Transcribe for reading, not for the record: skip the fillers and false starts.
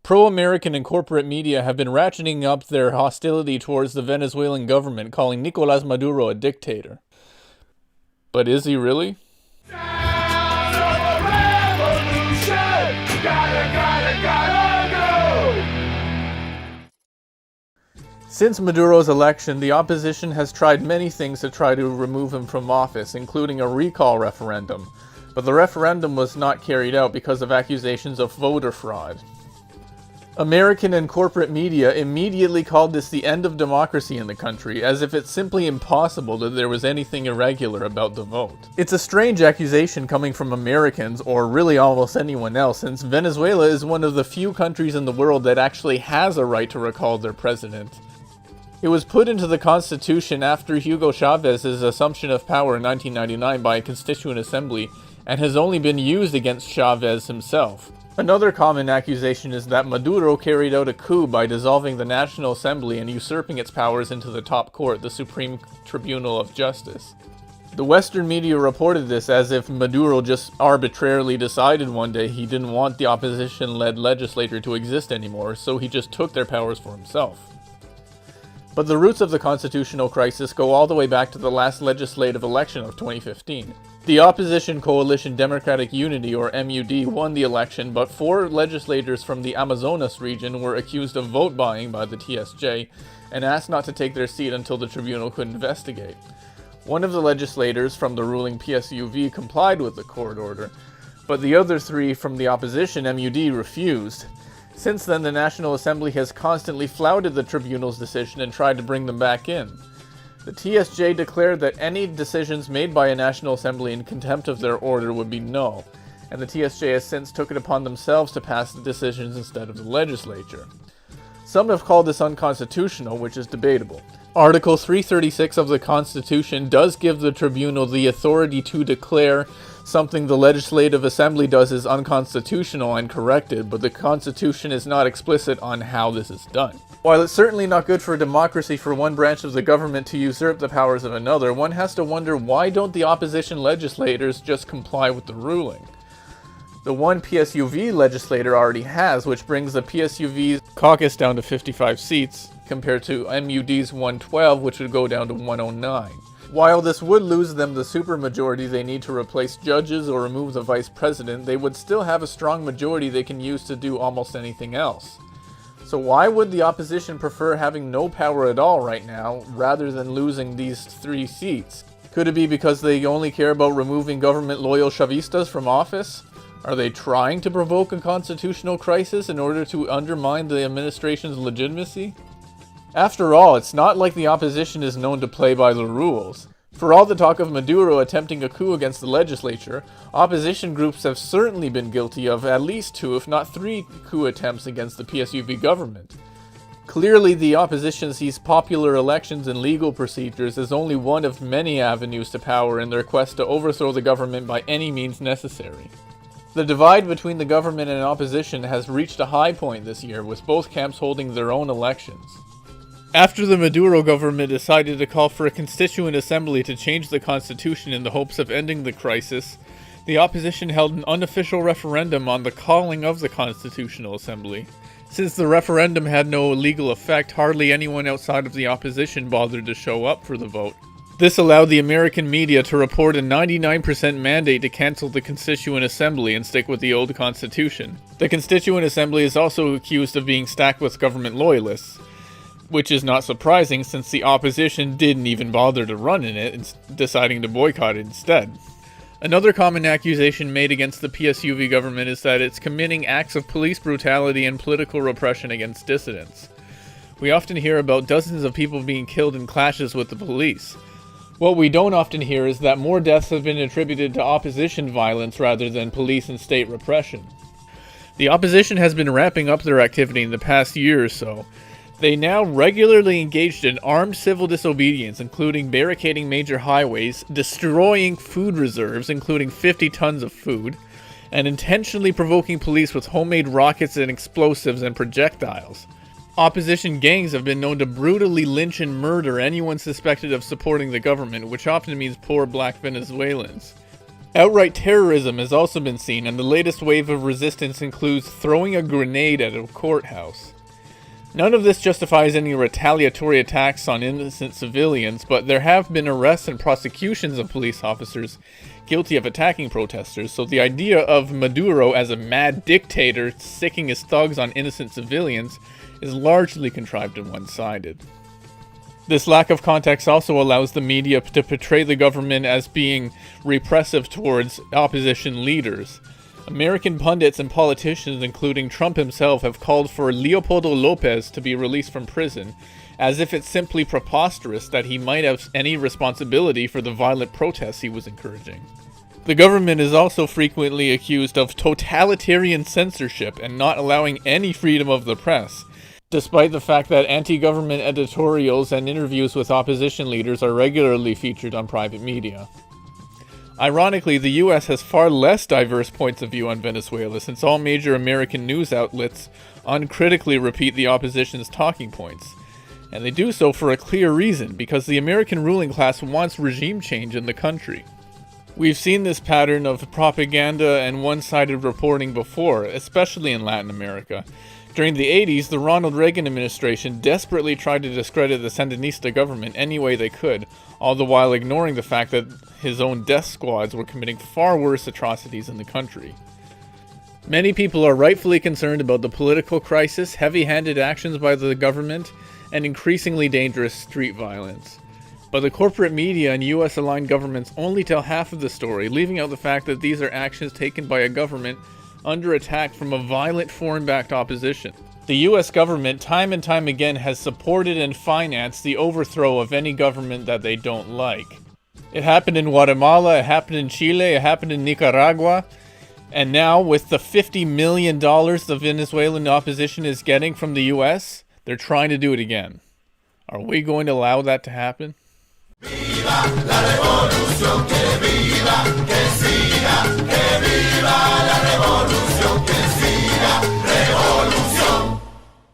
Pro-American and corporate media have been ratcheting up their hostility towards the Venezuelan government, calling Nicolás Maduro a dictator. But is he really? Since Maduro's election, the opposition has tried many things to try to remove him from office, including a recall referendum. But the referendum was not carried out because of accusations of voter fraud. American and corporate media immediately called this the end of democracy in the country, as if it's simply impossible that there was anything irregular about the vote. It's a strange accusation coming from Americans, or really almost anyone else, since Venezuela is one of the few countries in the world that actually has a right to recall their president. It was put into the Constitution after Hugo Chávez's assumption of power in 1999 by a Constituent Assembly, and has only been used against Chávez himself. Another common accusation is that Maduro carried out a coup by dissolving the National Assembly and usurping its powers into the top court, the Supreme Tribunal of Justice. The Western media reported this as if Maduro just arbitrarily decided one day he didn't want the opposition-led legislature to exist anymore, so he just took their powers for himself. But the roots of the constitutional crisis go all the way back to the last legislative election of 2015. The opposition coalition Democratic Unity, or MUD, won the election, but 4 legislators from the Amazonas region were accused of vote buying by the TSJ and asked not to take their seat until the tribunal could investigate. One of the legislators from the ruling PSUV complied with the court order, but the other 3 from the opposition MUD refused. Since then, the National Assembly has constantly flouted the tribunal's decision and tried to bring them back in. The TSJ declared that any decisions made by a National Assembly in contempt of their order would be null, and the TSJ has since took it upon themselves to pass the decisions instead of the legislature. Some have called this unconstitutional, which is debatable. Article 336 of the Constitution does give the tribunal the authority to declare something the Legislative Assembly does is unconstitutional and corrected, but the Constitution is not explicit on how this is done. While it's certainly not good for democracy for one branch of the government to usurp the powers of another, one has to wonder why don't the opposition legislators just comply with the ruling? The one PSUV legislator already has, which brings the PSUV's caucus down to 55 seats, compared to MUD's 112, which would go down to 109. While this would lose them the supermajority they need to replace judges or remove the vice president, they would still have a strong majority they can use to do almost anything else. So why would the opposition prefer having no power at all right now, rather than losing these 3 seats? Could it be because they only care about removing government-loyal Chavistas from office? Are they trying to provoke a constitutional crisis in order to undermine the administration's legitimacy? After all, it's not like the opposition is known to play by the rules. For all the talk of Maduro attempting a coup against the legislature, opposition groups have certainly been guilty of at least 2, if not 3, coup attempts against the PSUV government. Clearly, the opposition sees popular elections and legal procedures as only one of many avenues to power in their quest to overthrow the government by any means necessary. The divide between the government and opposition has reached a high point this year, with both camps holding their own elections. After the Maduro government decided to call for a constituent assembly to change the constitution in the hopes of ending the crisis, the opposition held an unofficial referendum on the calling of the constitutional assembly. Since the referendum had no legal effect, hardly anyone outside of the opposition bothered to show up for the vote. This allowed the American media to report a 99% mandate to cancel the Constituent Assembly and stick with the old constitution. The Constituent Assembly is also accused of being stacked with government loyalists, which is not surprising since the opposition didn't even bother to run in it, deciding to boycott it instead. Another common accusation made against the PSUV government is that it's committing acts of police brutality and political repression against dissidents. We often hear about dozens of people being killed in clashes with the police. What we don't often hear is that more deaths have been attributed to opposition violence rather than police and state repression. The opposition has been ramping up their activity in the past year or so. They now regularly engaged in armed civil disobedience, including barricading major highways, destroying food reserves, including 50 tons of food, and intentionally provoking police with homemade rockets and explosives and projectiles. Opposition gangs have been known to brutally lynch and murder anyone suspected of supporting the government, which often means poor black Venezuelans. Outright terrorism has also been seen, and the latest wave of resistance includes throwing a grenade at a courthouse. None of this justifies any retaliatory attacks on innocent civilians, but there have been arrests and prosecutions of police officers guilty of attacking protesters, so the idea of Maduro as a mad dictator sicking his thugs on innocent civilians is largely contrived and one-sided. This lack of context also allows the media to portray the government as being repressive towards opposition leaders. American pundits and politicians, including Trump himself, have called for Leopoldo Lopez to be released from prison, as if it's simply preposterous that he might have any responsibility for the violent protests he was encouraging. The government is also frequently accused of totalitarian censorship and not allowing any freedom of the press, despite the fact that anti-government editorials and interviews with opposition leaders are regularly featured on private media. Ironically, the US has far less diverse points of view on Venezuela, since all major American news outlets uncritically repeat the opposition's talking points. And they do so for a clear reason, because the American ruling class wants regime change in the country. We've seen this pattern of propaganda and one-sided reporting before, especially in Latin America. During the 80s, the Ronald Reagan administration desperately tried to discredit the Sandinista government any way they could, all the while ignoring the fact that his own death squads were committing far worse atrocities in the country. Many people are rightfully concerned about the political crisis, heavy-handed actions by the government, and increasingly dangerous street violence. But the corporate media and US-aligned governments only tell half of the story, leaving out the fact that these are actions taken by a government under attack from a violent foreign-backed opposition. The US government time and time again has supported and financed the overthrow of any government that they don't like. It happened in Guatemala, it happened in Chile, it happened in Nicaragua, and now with the $50 million the Venezuelan opposition is getting from the US, they're trying to do it again. Are we going to allow that to happen? Viva la revolución!